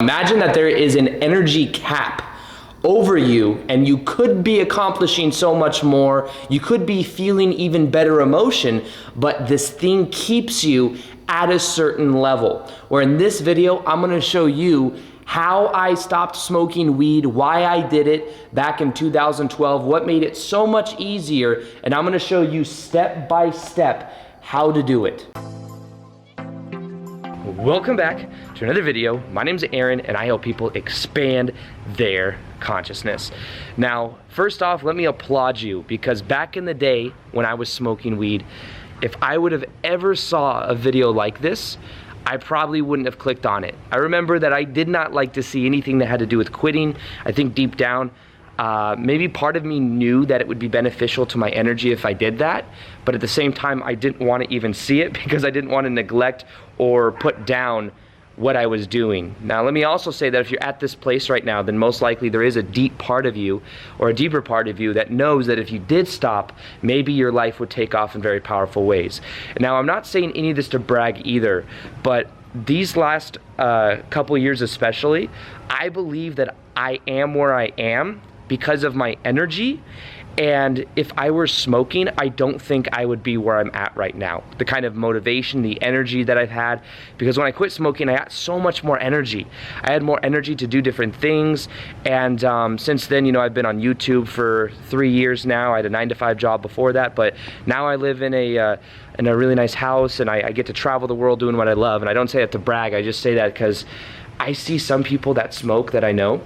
Imagine that there is an energy cap over you and you could be accomplishing so much more. You could be feeling even better emotion, but this thing keeps you at a certain level. Where in this video, I'm gonna show you how I stopped smoking weed, why I did it back in 2012, what made it so much easier, and I'm gonna show you step by step how to do it. Welcome back to another video. My name's Aaron and I help people expand their consciousness. Now, first off, let me applaud you, because back in the day when I was smoking weed, if I would have ever saw a video like this, I probably wouldn't have clicked on it. I remember that I did not like to see anything that had to do with quitting. I think deep down, maybe part of me knew that it would be beneficial to my energy if I did that, but at the same time, I didn't want to even see it because I didn't want to neglect or put down what I was doing. Now, let me also say that if you're at this place right now, then most likely there is a deep part of you or a deeper part of you that knows that if you did stop, maybe your life would take off in very powerful ways. Now, I'm not saying any of this to brag either, but these last couple years especially, I believe that I am where I am because of my energy. And if I were smoking, I don't think I would be where I'm at right now. The kind of motivation, the energy that I've had, because when I quit smoking, I got so much more energy. I had more energy to do different things. And since then, you know, I've been on YouTube for 3 years now. I had a 9-to-5 job before that, but now I live in a really nice house, and I get to travel the world doing what I love. And I don't say that to brag, I just say that because I see some people that smoke that I know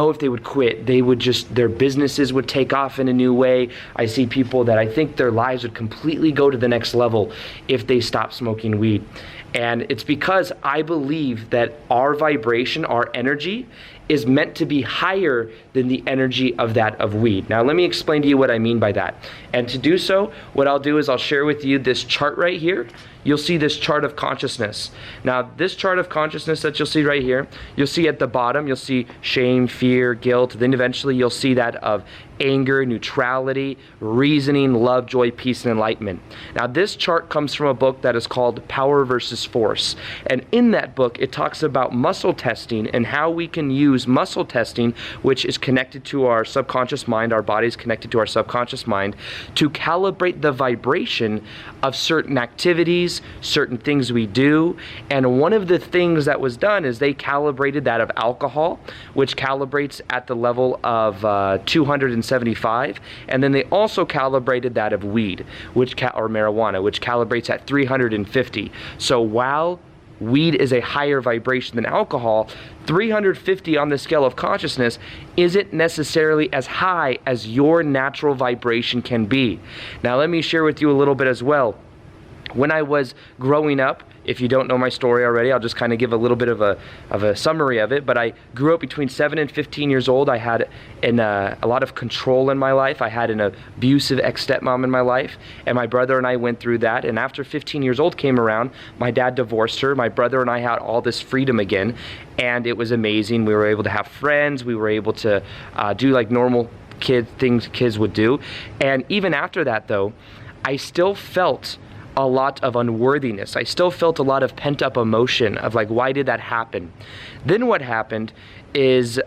if they would quit, they would just, their businesses would take off in a new way. I see people that I think their lives would completely go to the next level if they stop smoking weed. And it's because I believe that our vibration, our energy, is meant to be higher than the energy of that of weed. Now, let me explain to you what I mean by that. And to do so, what I'll do is I'll share with you this chart right here. You'll see this chart of consciousness. Now, this chart of consciousness that you'll see right here, you'll see at the bottom, you'll see shame, fear, guilt. Then eventually you'll see that of anger, neutrality, reasoning, love, joy, peace, and enlightenment. Now, this chart comes from a book that is called Power versus Force. And in that book, it talks about muscle testing and how we can use muscle testing, which is connected to our subconscious mind, our body is connected to our subconscious mind, to calibrate the vibration of certain activities, certain things we do. And one of the things that was done is they calibrated that of alcohol, which calibrates at the level of 275, and then they also calibrated that of weed, or marijuana, which calibrates at 350. So while weed is a higher vibration than alcohol, 350 on the scale of consciousness isn't necessarily as high as your natural vibration can be. Now, let me share with you a little bit as well. When I was growing up, if you don't know my story already, I'll just kind of give a little bit of a summary of it. But I grew up between 7 and 15 years old. I had a lot of control in my life. I had an abusive ex-stepmom in my life. And my brother and I went through that. And after 15 years old came around, my dad divorced her. My brother and I had all this freedom again. And it was amazing. We were able to have friends. We were able to do like normal things kids would do. And even after that, though, I still felt a lot of unworthiness. I still felt a lot of pent-up emotion of like, why did that happen? Then what happened is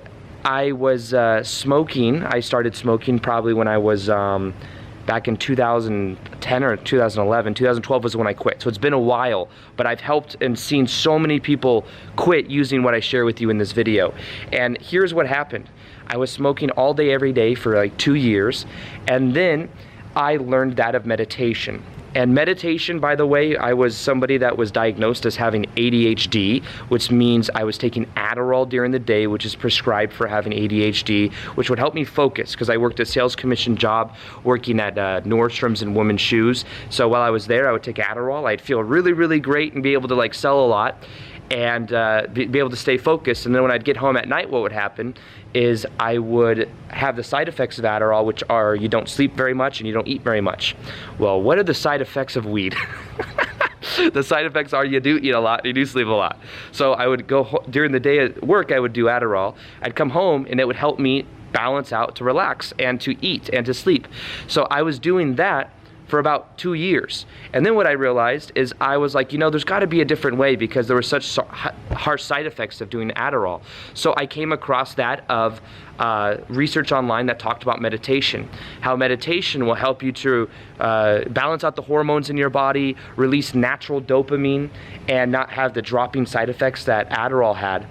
I was smoking. I started smoking probably when I was back in 2010 or 2011. 2012 was when I quit. So it's been a while, but I've helped and seen so many people quit using what I share with you in this video. And here's what happened. I was smoking all day, every day for like 2 years. And then I learned that of meditation. And meditation, by the way, I was somebody that was diagnosed as having ADHD, which means I was taking Adderall during the day, which is prescribed for having ADHD, which would help me focus because I worked a sales commission job working at Nordstrom's and women's shoes. So while I was there, I would take Adderall. I'd feel really, really great and be able to like sell a lot and be able to stay focused. And then when I'd get home at night, what would happen is I would have the side effects of Adderall, which are you don't sleep very much and you don't eat very much. Well, what are the side effects of weed? The side effects are you do eat a lot, you do sleep a lot. So I would go during the day at work, I would do Adderall. I'd come home and it would help me balance out to relax and to eat and to sleep. So I was doing that for about 2 years. And then what I realized is I was like, you know, there's got to be a different way, because there was such harsh side effects of doing Adderall. So I came across that of research online that talked about meditation, how meditation will help you to balance out the hormones in your body, release natural dopamine, and not have the dropping side effects that Adderall had.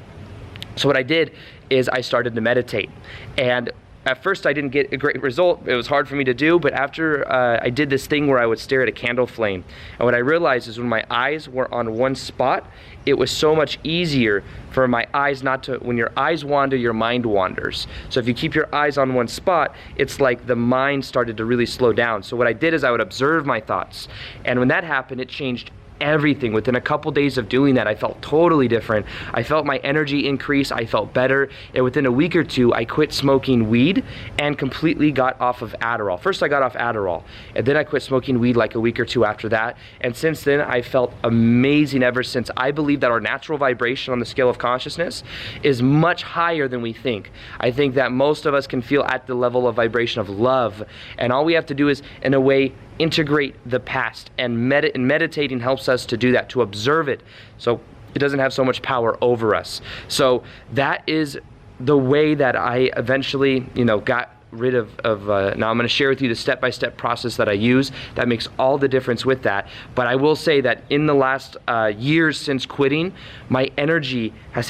So what I did is I started to meditate, and at first I didn't get a great result. It was hard for me to do, but after I did this thing where I would stare at a candle flame, and what I realized is when my eyes were on one spot, it was so much easier for my eyes not to, when your eyes wander, your mind wanders. So if you keep your eyes on one spot, it's like the mind started to really slow down. So what I did is I would observe my thoughts, and when that happened, it changed everything. Within a couple days of doing that, I felt totally different. I felt my energy increase. I felt better. And within a week or two, I quit smoking weed and completely got off of Adderall. First, I got off Adderall, and then I quit smoking weed like a week or two after that. And since then, I felt amazing ever since. I believe that our natural vibration on the scale of consciousness is much higher than we think. I think that most of us can feel at the level of vibration of love, and all we have to do is, in a way, integrate the past, and meditating helps us to do that, to observe it, so it doesn't have so much power over us. So that is the way that I eventually, got rid of now I'm going to share with you the step-by-step process that I use that makes all the difference with that. But I will say that in the last years since quitting, my energy I've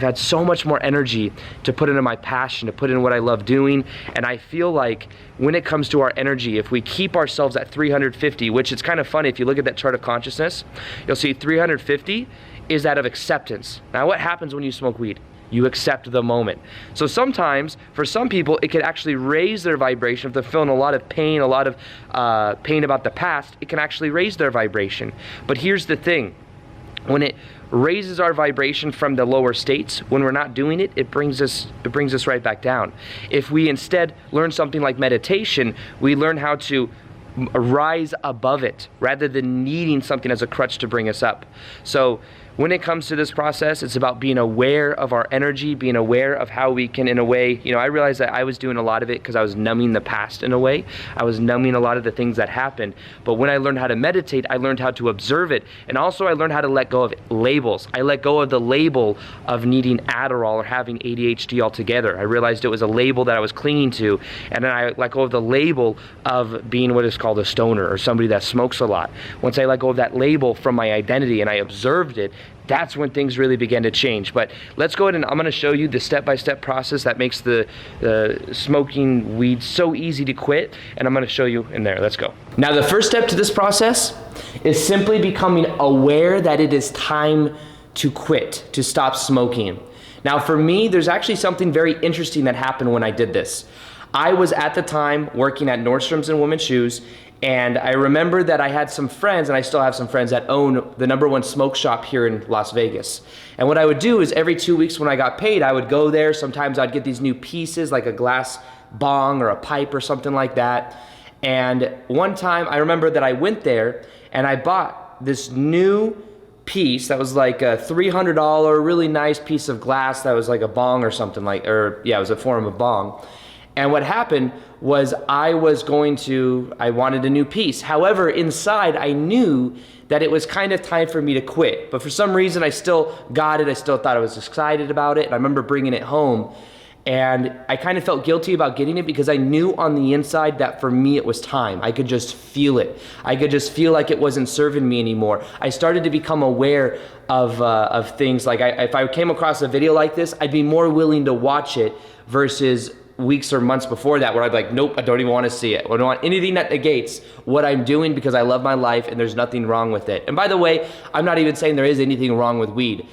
had so much more energy to put into my passion, to put in what I love doing. And I feel like when it comes to our energy, if we keep ourselves at 350, which it's kind of funny, if you look at that chart of consciousness, you'll see 350 is that of acceptance. Now what happens when you smoke weed? You accept the moment. So sometimes, for some people, it could actually raise their vibration. If they're feeling a lot of pain, about the past, it can actually raise their vibration. But here's the thing. When it raises our vibration from the lower states, when we're not doing it, it brings us right back down. If we instead learn something like meditation, we learn how to rise above it rather than needing something as a crutch to bring us up. So when it comes to this process, it's about being aware of our energy, being aware of how we can, in a way, I realized that I was doing a lot of it because I was numbing the past in a way. I was numbing a lot of the things that happened. But when I learned how to meditate, I learned how to observe it. And also I learned how to let go of labels. I let go of the label of needing Adderall or having ADHD altogether. I realized it was a label that I was clinging to. And then I let go of the label of being what is called a stoner or somebody that smokes a lot. Once I let go of that label from my identity and I observed it, that's when things really began to change. But let's go ahead and I'm going to show you the step-by-step process that makes the smoking weed so easy to quit, and I'm going to show you in there. Let's go. Now the first step to this process is simply becoming aware that it is time to quit, to stop smoking. Now for me, there's actually something very interesting that happened when I did this. I was at the time working at Nordstrom's and Women's Shoes, and I remember that I had some friends, and I still have some friends that own the #1 smoke shop here in Las Vegas. And what I would do is every 2 weeks when I got paid, I would go there. Sometimes I'd get these new pieces like a glass bong or a pipe or something like that. And one time I remember that I went there and I bought this new piece that was like a $300 really nice piece of glass that was like a bong or something it was a form of bong. And what happened was I wanted a new piece. However, inside I knew that it was kind of time for me to quit. But for some reason I still got it. I still thought I was excited about it. And I remember bringing it home. And I kind of felt guilty about getting it because I knew on the inside that for me it was time. I could just feel it. I could just feel like it wasn't serving me anymore. I started to become aware of things like if I came across a video like this, I'd be more willing to watch it versus weeks or months before that where I'd be like, nope, I don't even want to see it. I don't want anything that negates what I'm doing because I love my life and there's nothing wrong with it. And by the way, I'm not even saying there is anything wrong with weed.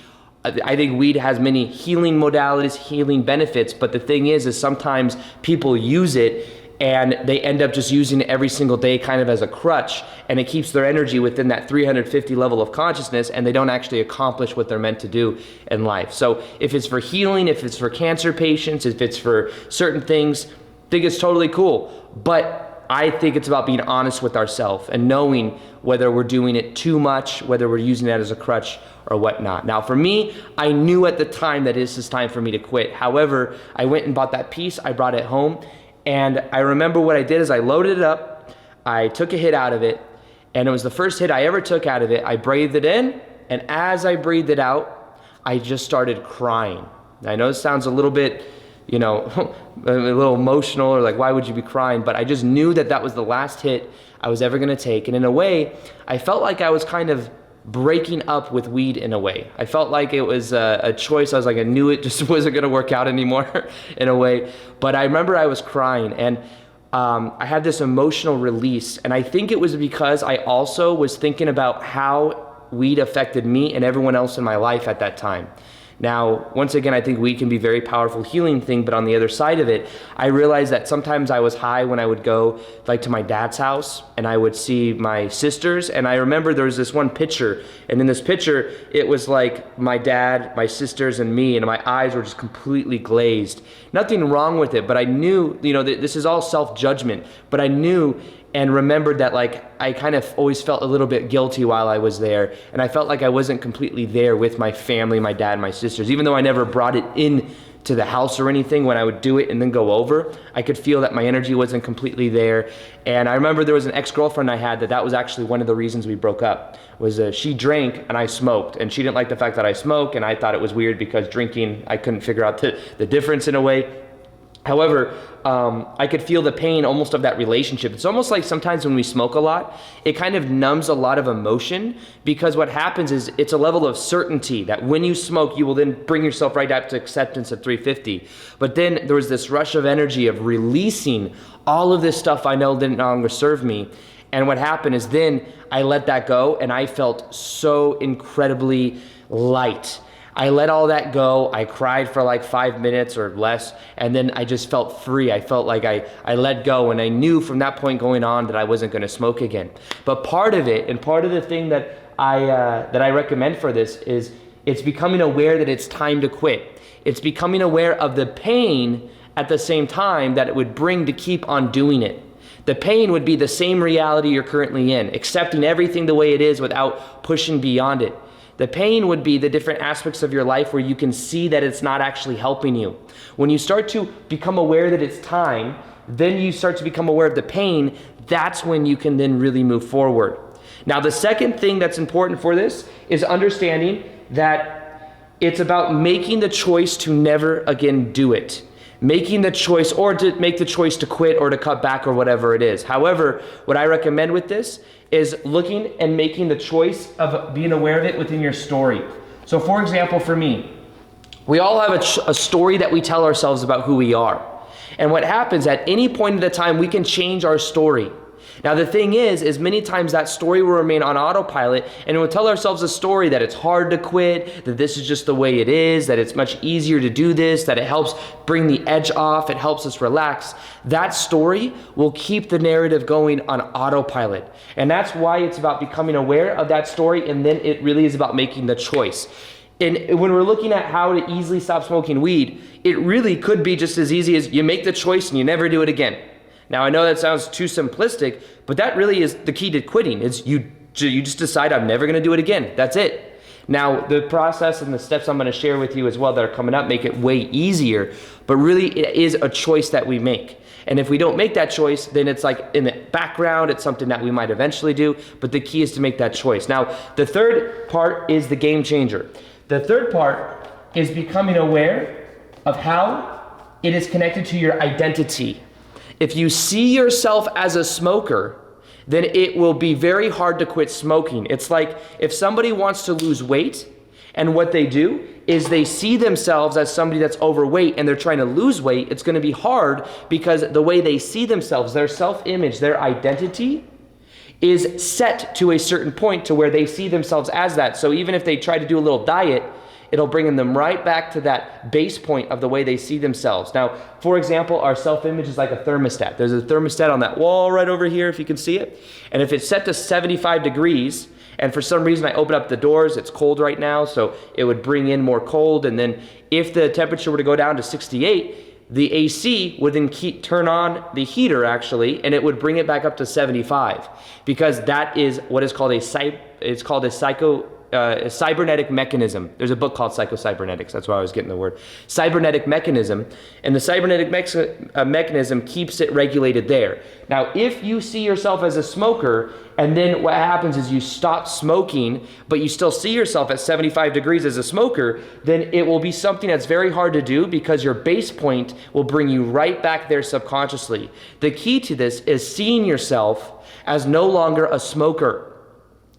I think weed has many healing modalities, healing benefits, but the thing is sometimes people use it and they end up just using it every single day kind of as a crutch, and it keeps their energy within that 350 level of consciousness, and they don't actually accomplish what they're meant to do in life. So if it's for healing, if it's for cancer patients, if it's for certain things, I think it's totally cool. But I think it's about being honest with ourselves and knowing whether we're doing it too much, whether we're using that as a crutch or whatnot. Now for me, I knew at the time that this is time for me to quit. However, I went and bought that piece, I brought it home, and I remember what I did is I loaded it up, I took a hit out of it, and it was the first hit I ever took out of it. I breathed it in, and as I breathed it out, I just started crying. I know it sounds a little bit, a little emotional, or like, why would you be crying? But I just knew that that was the last hit I was ever gonna take. And in a way, I felt like I was kind of breaking up with weed in a way. I felt like it was a choice. I was like, I knew it just wasn't gonna work out anymore in a way. But I remember I was crying, and I had this emotional release. And I think it was because I also was thinking about how weed affected me and everyone else in my life at that time. Now, once again, I think weed can be a very powerful healing thing, but on the other side of it, I realized that sometimes I was high when I would go like to my dad's house and I would see my sisters. And I remember there was this one picture, and in this picture, it was like my dad, my sisters, and me, and my eyes were just completely glazed. Nothing wrong with it, but I knew, this is all self-judgment, but I knew and remembered that like I kind of always felt a little bit guilty while I was there, and I felt like I wasn't completely there with my family, my dad, my sisters. Even though I never brought it in to the house or anything, when I would do it and then go over, I could feel that my energy wasn't completely there. And I remember there was an ex-girlfriend I had that was actually one of the reasons we broke up, was she drank and I smoked, and she didn't like the fact that I smoke, and I thought it was weird because drinking, I couldn't figure out the difference in a way. However, I could feel the pain almost of that relationship. It's almost like sometimes when we smoke a lot, it kind of numbs a lot of emotion, because what happens is it's a level of certainty that when you smoke, you will then bring yourself right up to acceptance at 350. But then there was this rush of energy of releasing all of this stuff I know didn't no longer serve me. And what happened is then I let that go, and I felt so incredibly light. I let all that go. I cried for like 5 minutes or less, and then I just felt free. I felt like I let go, and I knew from that point going on that I wasn't going to smoke again. But part of it, and part of the thing that I recommend for this, is it's becoming aware that it's time to quit. It's becoming aware of the pain at the same time that it would bring to keep on doing it. The pain would be the same reality you're currently in, accepting everything the way it is without pushing beyond it. The pain would be the different aspects of your life where you can see that it's not actually helping you. When you start to become aware that it's time, then you start to become aware of the pain. That's when you can then really move forward. Now, the second thing that's important for this is understanding that it's about making the choice to never again do it. Making the choice, or to make the choice to quit or to cut back or whatever it is. However, what I recommend with this is looking and making the choice of being aware of it within your story. So for example, for me, we all have a story that we tell ourselves about who we are. And what happens at any point in the time, we can change our story. Now the thing is many times that story will remain on autopilot, and we'll tell ourselves a story that it's hard to quit, that this is just the way it is, that it's much easier to do this, that it helps bring the edge off, it helps us relax. That story will keep the narrative going on autopilot. And that's why it's about becoming aware of that story, and then it really is about making the choice. And when we're looking at how to easily stop smoking weed, it really could be just as easy as you make the choice and you never do it again. Now, I know that sounds too simplistic, but that really is the key to quitting. Is you just decide, I'm never going to do it again. That's it. Now, the process and the steps I'm going to share with you as well that are coming up make it way easier, but really it is a choice that we make. And if we don't make that choice, then it's like in the background, it's something that we might eventually do, but the key is to make that choice. Now, the third part is the game changer. The third part is becoming aware of how it is connected to your identity. If you see yourself as a smoker, then it will be very hard to quit smoking. It's like if somebody wants to lose weight, and what they do is they see themselves as somebody that's overweight and they're trying to lose weight, it's going to be hard because the way they see themselves, their self-image, their identity is set to a certain point to where they see themselves as that. So even if they try to do a little diet, it'll bring them right back to that base point of the way they see themselves. Now, for example, our self-image is like a thermostat. There's a thermostat on that wall right over here, if you can see it. And if it's set to 75 degrees, and for some reason I open up the doors, it's cold right now, so it would bring in more cold. And then if the temperature were to go down to 68, the AC would then turn on the heater actually, and it would bring it back up to 75, because that is what is called a a cybernetic mechanism. There's a book called Psycho-Cybernetics. That's why I was getting the word. Cybernetic mechanism. And the cybernetic mechanism keeps it regulated there. Now, if you see yourself as a smoker, and then what happens is you stop smoking, but you still see yourself at 75 degrees as a smoker, then it will be something that's very hard to do because your base point will bring you right back there subconsciously. The key to this is seeing yourself as no longer a smoker,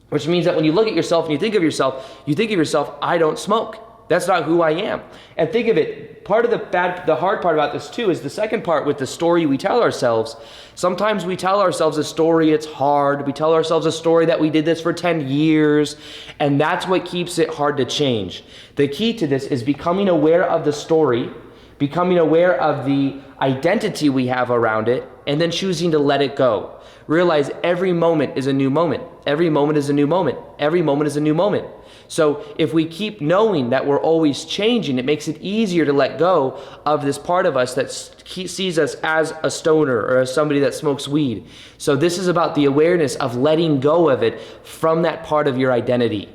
which means that when you look at yourself and you think of yourself, I don't smoke. That's not who I am. And think of it, the hard part about this too is the second part with the story we tell ourselves. Sometimes we tell ourselves a story, it's hard. We tell ourselves a story that we did this for 10 years, and that's what keeps it hard to change. The key to this is becoming aware of the story, becoming aware of the identity we have around it, and then choosing to let it go. Realize every moment is a new moment. Every moment is a new moment. Every moment is a new moment. So if we keep knowing that we're always changing, it makes it easier to let go of this part of us that sees us as a stoner or as somebody that smokes weed. So this is about the awareness of letting go of it from that part of your identity.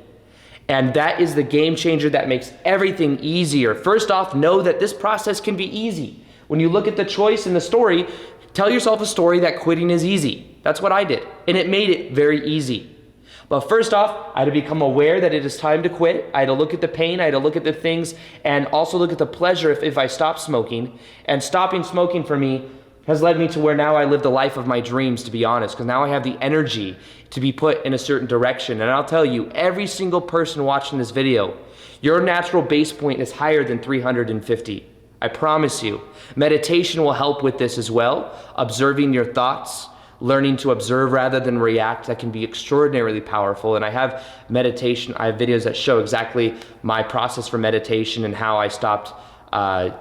And that is the game changer that makes everything easier. First off, know that this process can be easy. When you look at the choice in the story, tell yourself a story that quitting is easy. That's what I did. And it made it very easy. But first off, I had to become aware that it is time to quit. I had to look at the pain. I had to look at the things and also look at the pleasure if I stop smoking. And stopping smoking for me has led me to where now I live the life of my dreams, to be honest, because now I have the energy to be put in a certain direction. And I'll tell you, every single person watching this video, your natural base point is higher than 350. I promise you. Meditation will help with this as well. Observing your thoughts, learning to observe rather than react, that can be extraordinarily powerful. And I have videos that show exactly my process for meditation and how I stopped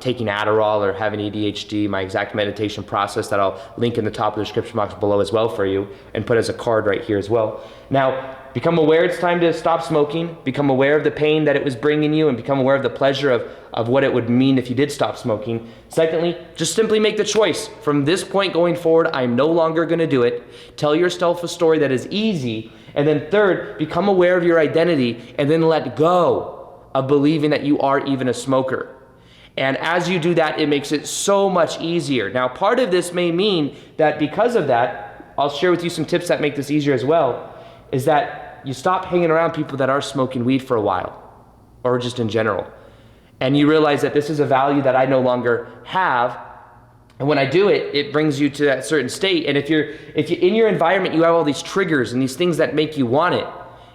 taking Adderall or having ADHD, my exact meditation process that I'll link in the top of the description box below as well for you and put as a card right here as well. Now, become aware it's time to stop smoking, become aware of the pain that it was bringing you, and become aware of the pleasure of what it would mean if you did stop smoking. Secondly, just simply make the choice. From this point going forward, I'm no longer gonna do it. Tell yourself a story that is easy. And then third, become aware of your identity and then let go of believing that you are even a smoker. And as you do that, it makes it so much easier. Now, part of this may mean that because of that, I'll share with you some tips that make this easier as well, is that you stop hanging around people that are smoking weed for a while, or just in general. And you realize that this is a value that I no longer have. And when I do it, it brings you to that certain state. And if you in your environment, you have all these triggers and these things that make you want it,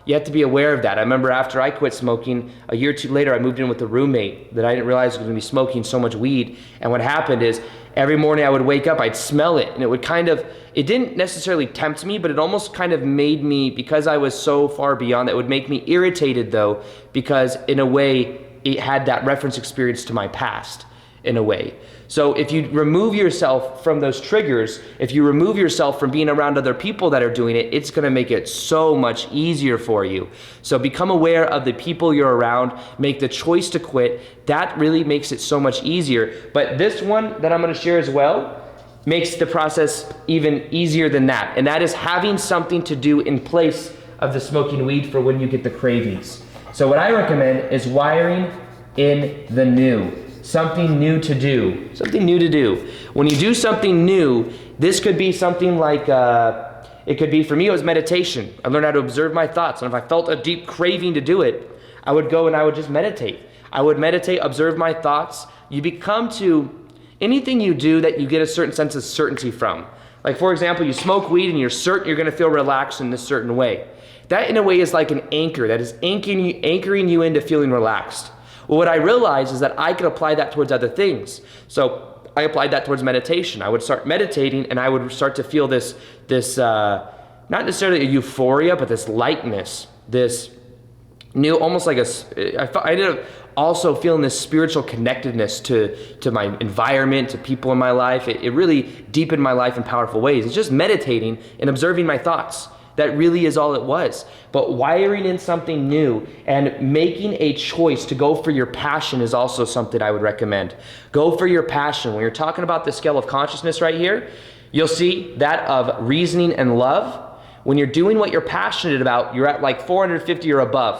you have to be aware of that. I remember after I quit smoking, a year or two later, I moved in with a roommate that I didn't realize was gonna be smoking so much weed. And what happened is every morning I would wake up, I'd smell it, and it didn't necessarily tempt me, but it almost kind of made me, because I was so far beyond that, it would make me irritated though, because in a way, it had that reference experience to my past in a way. So if you remove yourself from those triggers, if you remove yourself from being around other people that are doing it, it's gonna make it so much easier for you. So become aware of the people you're around, make the choice to quit. That really makes it so much easier. But this one that I'm gonna share as well makes the process even easier than that. And that is having something to do in place of the smoking weed for when you get the cravings. So what I recommend is wiring in the new. Something new to do. Something new to do. When you do something new, this could be something like, it could be, for me, it was meditation. I learned how to observe my thoughts. And if I felt a deep craving to do it, I would go and I would just meditate. I would meditate, observe my thoughts. You become to anything you do that you get a certain sense of certainty from. Like for example, you smoke weed and you're certain you're gonna feel relaxed in this certain way. That in a way is like an anchor that is anchoring you into feeling relaxed. Well, what I realized is that I could apply that towards other things. So I applied that towards meditation. I would start meditating and I would start to feel this not necessarily a euphoria, but this lightness, this new, almost like I ended up also feeling this spiritual connectedness to my environment, to people in my life. It really deepened my life in powerful ways. It's just meditating and observing my thoughts. That really is all it was. But wiring in something new and making a choice to go for your passion is also something I would recommend. Go for your passion. When you're talking about the scale of consciousness right here, you'll see that of reasoning and love. When you're doing what you're passionate about, you're at like 450 or above.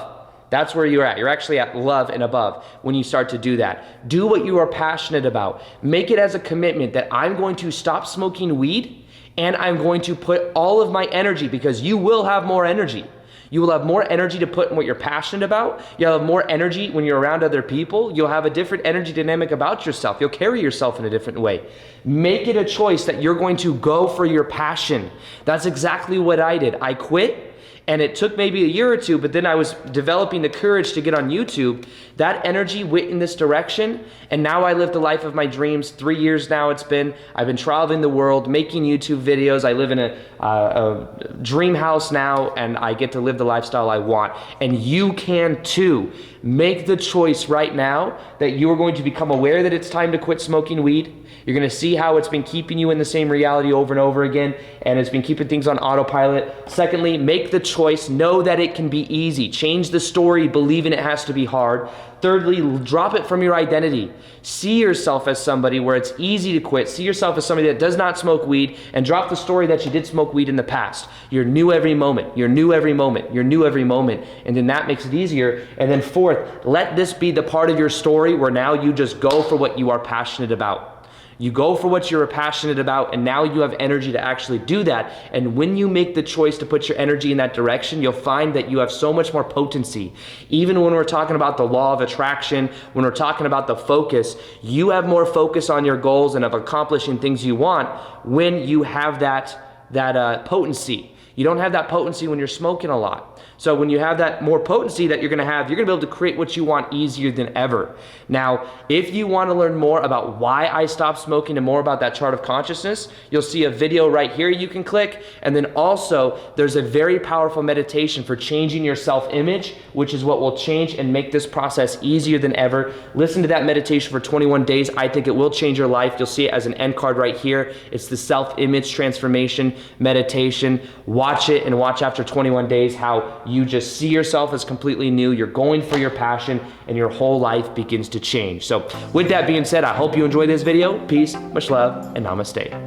That's where you're at. You're actually at love and above when you start to do that. Do what you are passionate about. Make it as a commitment that I'm going to stop smoking weed and I'm going to put all of my energy, because you will have more energy. You will have more energy to put in what you're passionate about. You'll have more energy when you're around other people. You'll have a different energy dynamic about yourself. You'll carry yourself in a different way. Make it a choice that you're going to go for your passion. That's exactly what I did. I quit. And it took maybe a year or two, but then I was developing the courage to get on YouTube. That energy went in this direction, and now I live the life of my dreams. 3 years now it's been. I've been traveling the world, making YouTube videos. I live in a dream house now, and I get to live the lifestyle I want. And you can too. Make the choice right now that you are going to become aware that it's time to quit smoking weed. You're gonna see how it's been keeping you in the same reality over and over again, and it's been keeping things on autopilot. Secondly, make the choice, know that it can be easy. Change the story, believing it has to be hard. Thirdly, drop it from your identity. See yourself as somebody where it's easy to quit. See yourself as somebody that does not smoke weed, and drop the story that you did smoke weed in the past. You're new every moment. You're new every moment. You're new every moment. And then that makes it easier. And then fourth, let this be the part of your story where now you just go for what you are passionate about. You go for what you're passionate about, and now you have energy to actually do that. And when you make the choice to put your energy in that direction, you'll find that you have so much more potency. Even when we're talking about the law of attraction, when we're talking about the focus, you have more focus on your goals and of accomplishing things you want when you have that potency. You don't have that potency when you're smoking a lot. So when you have that more potency that you're gonna have, you're gonna be able to create what you want easier than ever. Now, if you wanna learn more about why I stopped smoking and more about that chart of consciousness, you'll see a video right here you can click. And then also, there's a very powerful meditation for changing your self-image, which is what will change and make this process easier than ever. Listen to that meditation for 21 days. I think it will change your life. You'll see it as an end card right here. It's the self-image transformation meditation. Watch it and watch after 21 days how you just see yourself as completely new. You're going for your passion, and your whole life begins to change. So with that being said, I hope you enjoyed this video. Peace, much love, and namaste.